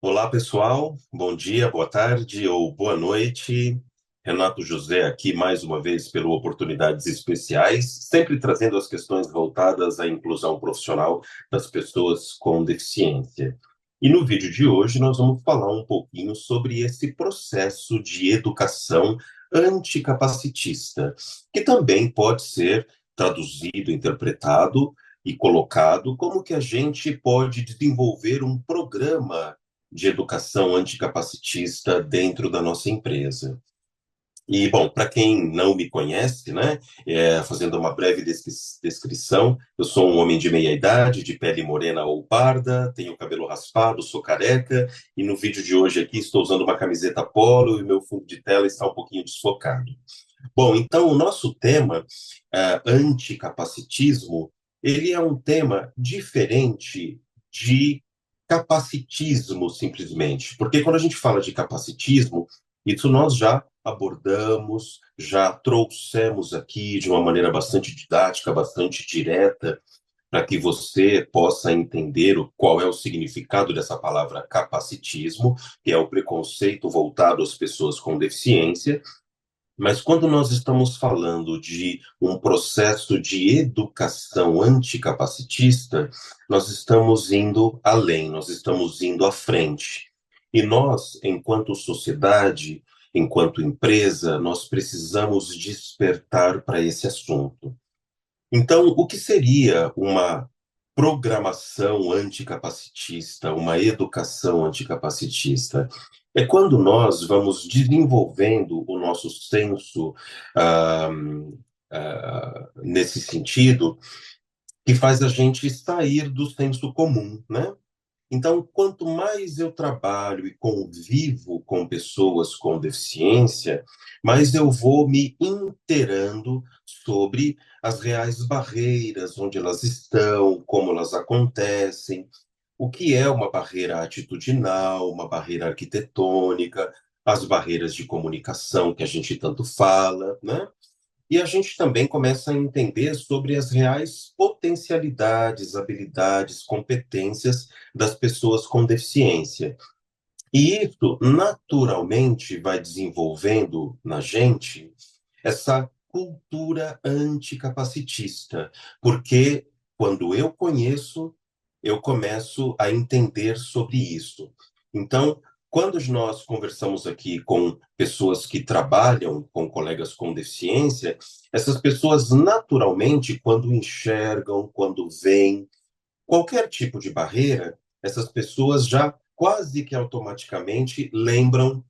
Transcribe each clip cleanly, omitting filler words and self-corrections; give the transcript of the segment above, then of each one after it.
Olá, pessoal. Bom dia, boa tarde ou boa noite. Renato José aqui mais uma vez pelo Oportunidades Especiais, sempre trazendo as questões voltadas à inclusão profissional das pessoas com deficiência. E no vídeo de hoje nós vamos falar um pouquinho sobre esse processo de educação anticapacitista, que também pode ser traduzido, interpretado e colocado como que a gente pode desenvolver um programa de educação anticapacitista dentro da nossa empresa. E, bom, para quem não me conhece, né, fazendo uma breve descrição, eu sou um homem de meia idade, de pele morena ou parda, tenho cabelo raspado, sou careca, e no vídeo de hoje aqui estou usando uma camiseta polo e meu fundo de tela está um pouquinho desfocado. Bom, então o nosso tema, anticapacitismo, ele é um tema diferente de capacitismo, simplesmente. Porque quando a gente fala de capacitismo, isso nós já abordamos, já trouxemos aqui de uma maneira bastante didática, bastante direta, para que você possa entender qual é o significado dessa palavra capacitismo, que é o preconceito voltado às pessoas com deficiência. Mas quando nós estamos falando de um processo de educação anticapacitista, nós estamos indo além, nós estamos indo à frente. E nós, enquanto sociedade, enquanto empresa, nós precisamos despertar para esse assunto. Então, o que seria uma programação anticapacitista, uma educação anticapacitista? É quando nós vamos desenvolvendo o nosso senso ah, nesse sentido, que faz a gente sair do senso comum, né? Então, quanto mais eu trabalho e convivo com pessoas com deficiência, mais eu vou me inteirando sobre as reais barreiras, onde elas estão, como elas acontecem, o que é uma barreira atitudinal, uma barreira arquitetônica, as barreiras de comunicação que a gente tanto fala, né? E a gente também começa a entender sobre as reais potencialidades, habilidades, competências das pessoas com deficiência. E isso, naturalmente, vai desenvolvendo na gente essa cultura anticapacitista, porque quando eu conheço, eu começo a entender sobre isso. Então, quando nós conversamos aqui com pessoas que trabalham com colegas com deficiência, essas pessoas naturalmente, quando enxergam, quando veem qualquer tipo de barreira, essas pessoas já quase que automaticamente lembram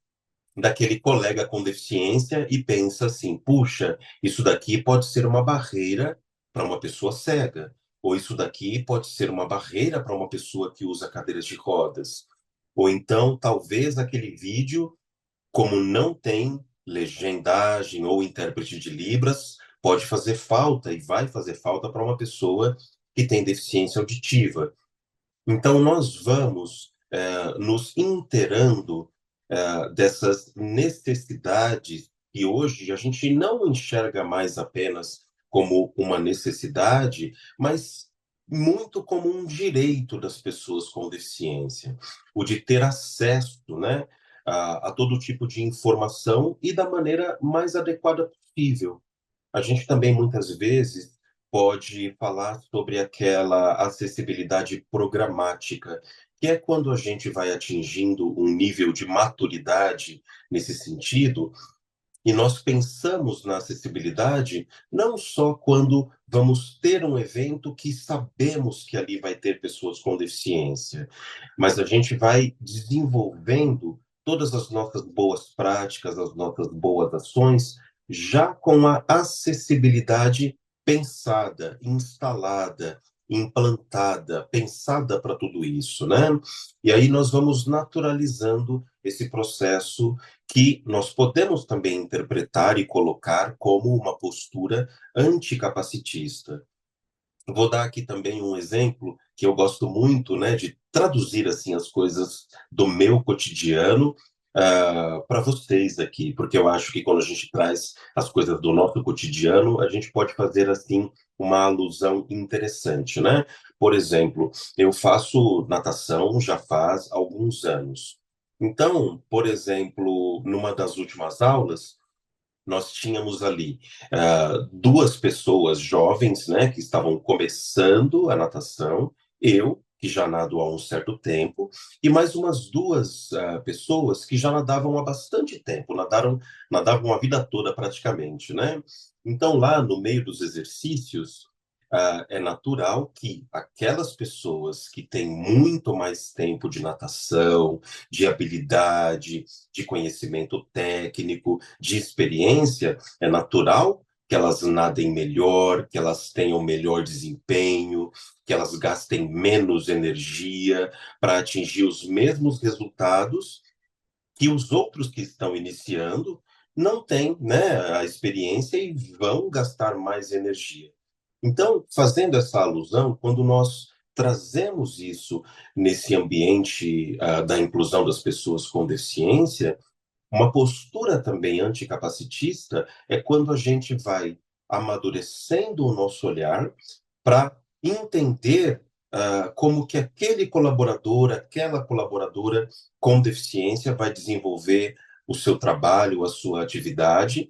daquele colega com deficiência e pensa assim: puxa, isso daqui pode ser uma barreira para uma pessoa cega, ou isso daqui pode ser uma barreira para uma pessoa que usa cadeiras de rodas. Ou então, talvez aquele vídeo, como não tem legendagem ou intérprete de Libras, pode fazer falta e vai fazer falta para uma pessoa que tem deficiência auditiva. Então, nós vamos nos inteirando dessas necessidades que hoje a gente não enxerga mais apenas como uma necessidade, mas muito como um direito das pessoas com deficiência, o de ter acesso, né, a todo tipo de informação e da maneira mais adequada possível. A gente também muitas vezes pode falar sobre aquela acessibilidade programática, que é quando a gente vai atingindo um nível de maturidade nesse sentido, e nós pensamos na acessibilidade não só quando vamos ter um evento que sabemos que ali vai ter pessoas com deficiência, mas a gente vai desenvolvendo todas as nossas boas práticas, as nossas boas ações, já com a acessibilidade pensada, instalada, implantada, pensada para tudo isso, né? E aí nós vamos naturalizando esse processo que nós podemos também interpretar e colocar como uma postura anticapacitista. Vou dar aqui também um exemplo que eu gosto muito, né, de traduzir assim as coisas do meu cotidiano. para vocês aqui, porque eu acho que quando a gente traz as coisas do nosso cotidiano, a gente pode fazer assim uma alusão interessante, né? Por exemplo, eu faço natação já faz alguns anos. Então, por exemplo, numa das últimas aulas, nós tínhamos ali duas pessoas jovens, né, que estavam começando a natação, eu, que já nado há um certo tempo, e mais umas duas pessoas que já nadavam há bastante tempo, nadavam a vida toda praticamente, né? Então, lá no meio dos exercícios, é natural que aquelas pessoas que têm muito mais tempo de natação, de habilidade, de conhecimento técnico, de experiência, é natural que elas nadem melhor, que elas tenham melhor desempenho, que elas gastem menos energia para atingir os mesmos resultados que os outros que estão iniciando não têm, né, a experiência e vão gastar mais energia. Então, fazendo essa alusão, quando nós trazemos isso nesse ambiente da inclusão das pessoas com deficiência, uma postura também anticapacitista é quando a gente vai amadurecendo o nosso olhar para entender como que aquele colaborador, aquela colaboradora com deficiência vai desenvolver o seu trabalho, a sua atividade,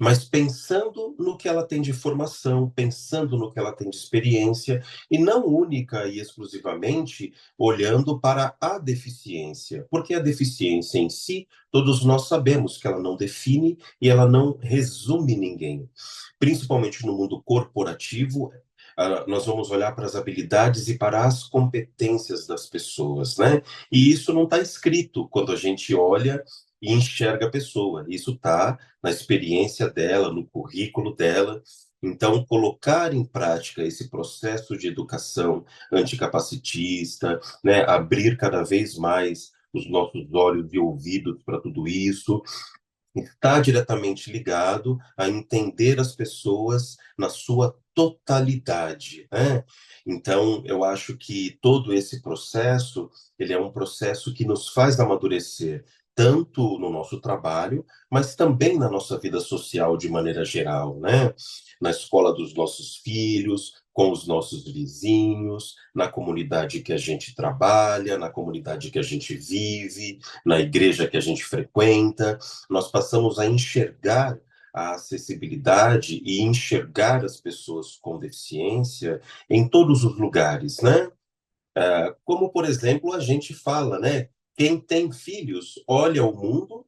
mas pensando no que ela tem de formação, pensando no que ela tem de experiência, e não única e exclusivamente olhando para a deficiência, porque a deficiência em si, todos nós sabemos que ela não define e ela não resume ninguém. Principalmente no mundo corporativo, nós vamos olhar para as habilidades e para as competências das pessoas, né? E isso não está escrito quando a gente olha e enxerga a pessoa. Isso está na experiência dela, no currículo dela. Então, colocar em prática esse processo de educação anticapacitista, né, abrir cada vez mais os nossos olhos e ouvidos para tudo isso, está diretamente ligado a entender as pessoas na sua totalidade, né? Então, eu acho que todo esse processo, ele é um processo que nos faz amadurecer, tanto no nosso trabalho, mas também na nossa vida social de maneira geral, né? Na escola dos nossos filhos, com os nossos vizinhos, na comunidade que a gente trabalha, na comunidade que a gente vive, na igreja que a gente frequenta, nós passamos a enxergar a acessibilidade e enxergar as pessoas com deficiência em todos os lugares, né? Como, por exemplo, a gente fala, né? Quem tem filhos olha o mundo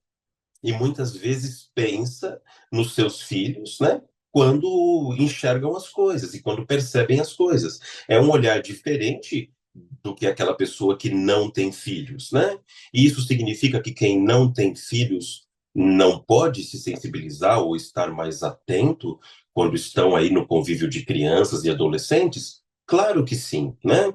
e muitas vezes pensa nos seus filhos, né? Quando enxergam as coisas e quando percebem as coisas. É um olhar diferente do que aquela pessoa que não tem filhos, né? E isso significa que quem não tem filhos não pode se sensibilizar ou estar mais atento quando estão aí no convívio de crianças e adolescentes? Claro que sim, né?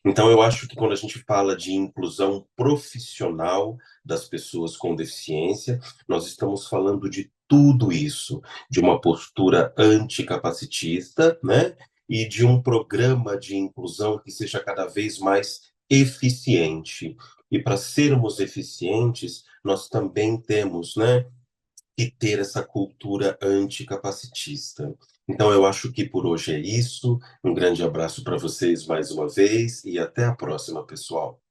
Então eu acho que quando a gente fala de inclusão profissional das pessoas com deficiência, nós estamos falando de tudo isso, de uma postura anticapacitista, né? E de um programa de inclusão que seja cada vez mais eficiente. E para sermos eficientes, nós também temos, né, que ter essa cultura anticapacitista. Então, eu acho que por hoje é isso. Um grande abraço para vocês mais uma vez e até a próxima, pessoal.